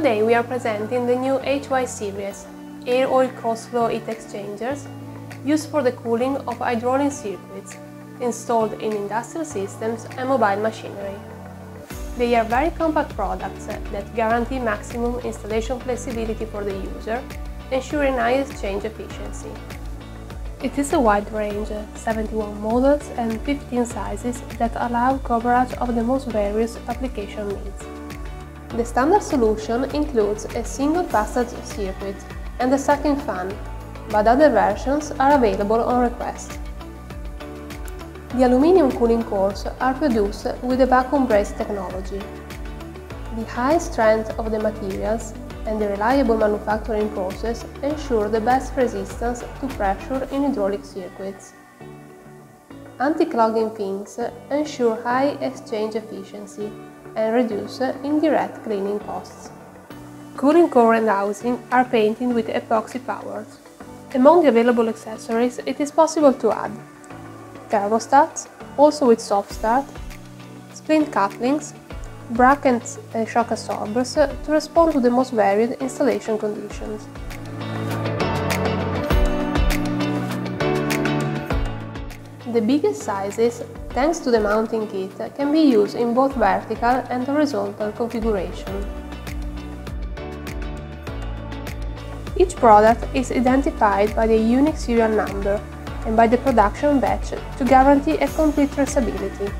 Today we are presenting the new HY series, air oil cross-flow heat exchangers, used for the cooling of hydraulic circuits, installed in industrial systems and mobile machinery. They are very compact products that guarantee maximum installation flexibility for the user, ensuring high exchange efficiency. It is a wide range, 71 models and 15 sizes that allow coverage of the most various application needs. The standard solution includes a single passage circuit and a sucking fan, but other versions are available on request. The aluminum cooling cores are produced with a vacuum brace technology. The high strength of the materials and the reliable manufacturing process ensure the best resistance to pressure in hydraulic circuits. Anti-clogging fins ensure high exchange efficiency and reduce indirect cleaning costs. Cooling core and housing are painted with epoxy powders. Among the available accessories, it is possible to add thermostats, also with soft start, splint couplings, brackets and shock absorbers to respond to the most varied installation conditions. The biggest sizes, thanks to the mounting kit, can be used in both vertical and horizontal configuration. Each product is identified by the unique serial number and by the production batch to guarantee a complete traceability.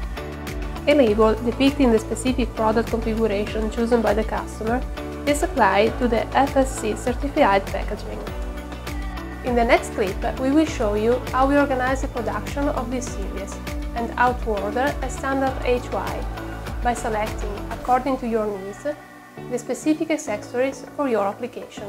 A label depicting the specific product configuration chosen by the customer is applied to the FSC certified packaging. In the next clip, we will show you how we organize the production of this series and how to order a standard HY by selecting, according to your needs, the specific accessories for your application.